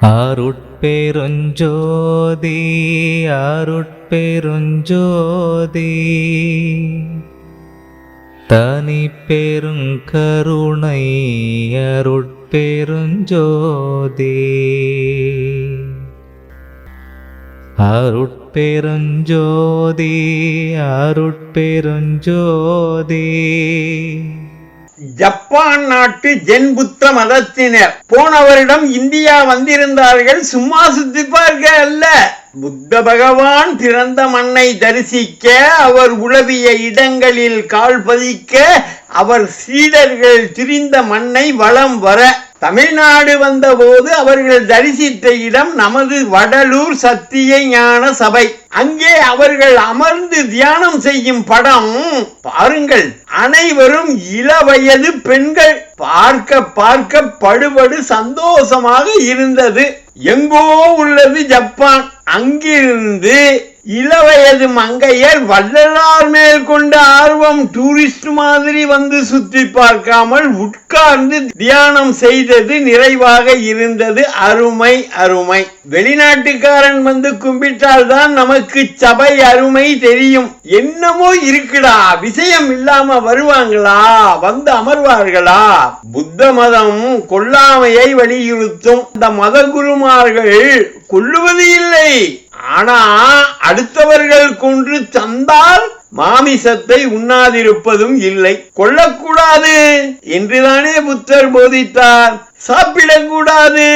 அருட்பெருஞ்சோதி அருட்பெருஞ்சோதி தனி பெருங்கருணை அருட்பெருஞ்சோதி அருட்பெருஞ்சோதி அருட்பெருஞ்சோதி. ஜப்பான் நாட்டு ஜென் புத்த மதத்தினர் போன வருடம் இந்தியா வந்திருந்தார்கள். சும்மா சுத்தி பார்க்க அல்ல, புத்த பகவான் பிறந்த மண்ணை தரிசிக்க, அவர் உலவிய இடங்களில் கால் பதிக்க, அவர் சீடர்கள் திரிந்த மண்ணை வலம் வர. தமிழ்நாடு வந்தபோது அவர்கள் தரிசித்த இடம் நமது வடலூர் சத்திய ஞான சபை. அங்கே அவர்கள் அமர்ந்து தியானம் செய்யும் படம் பாருங்கள். அனைவரும் இளவயது பெண்கள். பார்க்க பார்க்க படுபடு சந்தோஷமாக இருந்தது. எங்கோ உள்ளது ஜப்பான். அங்கிருந்து இளவயது மங்கையர் வள்ளலார் மேல் கொண்ட ஆர்வம் டூரிஸ்ட் மாதிரி வந்து சுற்றி பார்க்காமல் உட்கார்ந்து தியானம் செய்தது நிறைவாக இருந்தது. அருமை அருமை. வெளிநாட்டுக்காரன் வந்து கும்பிட்டால் தான் நமக்கு சபை அருமை தெரியும். என்னமோ இருக்குடா, விஷயம் இல்லாம வருவாங்களா, வந்து அமர்வார்களா? புத்த மதம் கொல்லாமையை வலியுறுத்தும். இந்த மத குருமார்கள் கொல்லுவது இல்லை, ஆனா அடுத்தவர்கள் கொன்று தந்தால் மாமிசத்தை உண்ணாதிருப்பதும் இல்லை. கொல்லக்கூடாது என்றுதானே புத்தர் போதித்தார். சாப்பிடக்கூடாது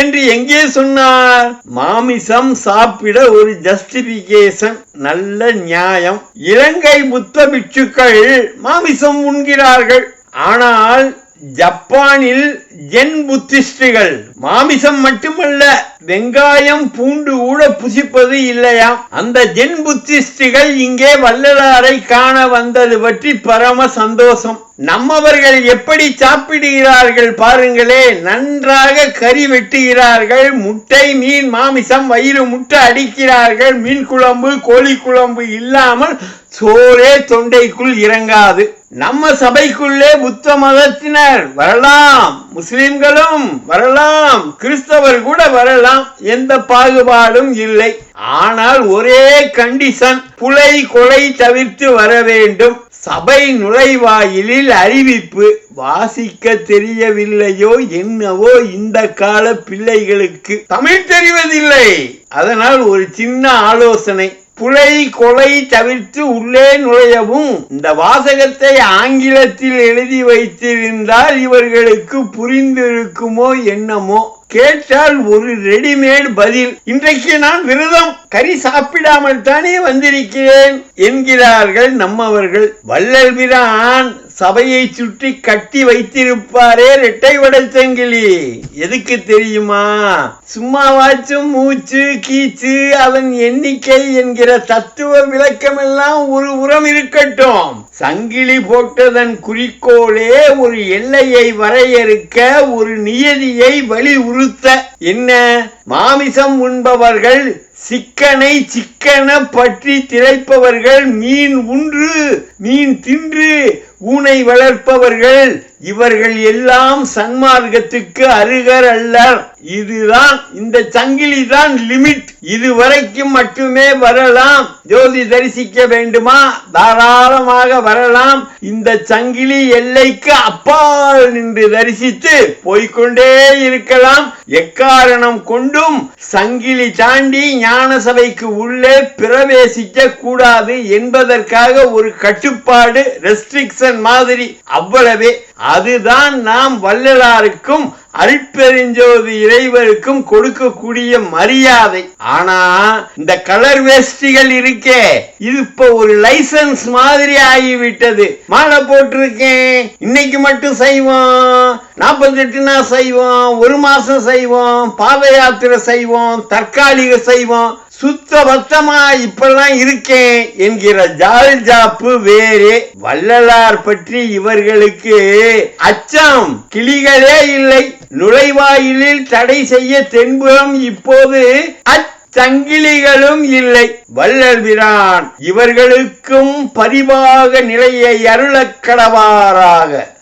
என்று எங்கே சொன்னார்? மாமிசம் சாப்பிட ஒரு ஜஸ்டிபிகேஷன், நல்ல நியாயம். இலங்கை புத்த பிட்சுக்கள் மாமிசம் உண்கிறார்கள். ஆனால் ஜப்பானில் ஜென் புத்திஸ்டுகள் மாமிசம் மட்டுமல்ல, வெங்காயம் பூண்டு கூட புசிப்பது இல்லையா. அந்த ஜென் புத்திஸ்டுகள் இங்கே வள்ளலாரை காண வந்தது பற்றி பரம சந்தோஷம். நம்மவர்கள் எப்படி சாப்பிடுகிறார்கள் பாருங்களே. நன்றாக கறி வெட்டுகிறார்கள். முட்டை, மீன், மாமிசம் வயிறு முட்டை அடிக்கிறார்கள். மீன் குழம்பு, கோழி குழம்பு இல்லாமல் சோறே தொண்டைக்குள் இறங்காது. நம்ம சபைக்குள்ளே புத்த மதத்தினர் வரலாம், முஸ்லிம்களும் வரலாம், கிறிஸ்தவர் கூட வரலாம், எந்த பாகுபாடும் இல்லை. ஆனால் ஒரே கண்டிஷன், புலை கொலை தவிர்த்து வர வேண்டும். சபை நுழைவாயிலில் அறிவிப்பு. வாசிக்க தெரியவில்லையோ என்னவோ இந்த கால பிள்ளைகளுக்கு தமிழ் தெரிவதில்லை. அதனால் ஒரு சின்ன ஆலோசனை, புலை கொலை தவிர்த்து உள்ளே நுழையவும். இந்த வாசகத்தை ஆங்கிலத்தில் எழுதி வைத்திருந்தால் இவர்களுக்கு புரிந்திருக்குமோ என்னமோ. கேட்டால் ஒரு ரெடிமேட் பதில், இன்றைக்கு நான் விரதம், கறி சாப்பிடாமல் தானே வந்திருக்கிறேன் என்கிறார்கள் நம்மவர்கள். வள்ளல் பிரான் சபையை சுற்றி கட்டி வைத்திருப்பாரே இரட்டை வடச்சங்கிலி, எதுக்கு தெரியுமா? சும்மாவாச்சும் மூச்சு கீச்சு அதன் எண்ணிக்கை என்கிற தத்துவ விளக்கமெல்லாம் ஒரு உரம் இருக்கட்டும். சங்கிலி போட்டதன் குறிக்கோளே ஒரு எல்லையை வரையறுக்க, ஒரு நியதியை வலியுறுத்த. என்ன? மாமிசம் உண்பவர்கள், சிக்கனை சிக்கன பற்றி திளைப்பவர்கள், மீன் உண்டு மீன் தின்று ஊனை வளர்ப்பவர்கள், இவர்கள் எல்லாம் சன்மார்க்கத்துக்கு அருகர் அல்லர். இதுதான், இந்த சங்கிலி தான் லிமிட். இதுவரைக்கும் மட்டுமே வரலாம். ஜோதி தரிசிக்க வேண்டுமா? தாராளமாக வரலாம். இந்த சங்கிலி எல்லைக்கு அப்பால் நின்று தரிசித்து போய்கொண்டே இருக்கலாம். எக்காரணம் கொண்டும் சங்கிலி தாண்டி ஞான சபைக்கு உள்ளே பிரவேசிக்க கூடாது என்பதற்காக ஒரு கட்டுப்பாடு, ரெஸ்ட்ரிக்ஷன் மாதிரி, அவ்வளவே. அதுதான் நாம் வள்ளலாருக்கும் அருட்பெருஞ்சோதி இறைவருக்கும் கொடுக்கக்கூடிய மரியாதை. ஆனா இந்த கலர் வேஷ்டிகள் இருக்கே, இது இப்ப ஒரு லைசன்ஸ் மாதிரி ஆகிவிட்டது. மாலை போட்டிருக்கேன், இன்னைக்கு மட்டும் செய்வோம், 48 நாள் செய்வோம், ஒரு மாசம் செய்வோம், பாத யாத்திரை செய்வோம், தற்காலிக செய்வோம், சுத்த பத்தமா இப்பெல்லாம் இருக்கேன் என்கிற ஜால் ஜாப்பு வேறு. வள்ளலார் பற்றி இவர்களுக்கு அச்சம் கிளிகளே இல்லை. நுழைவாயிலில் தடை செய்ய தென்புறம் இப்போது சங்கிலிகளும் இல்லை. வள்ளல் பிரான் இவர்களுக்கும் பரிபாக நிலையை அருளக் கடவாராக.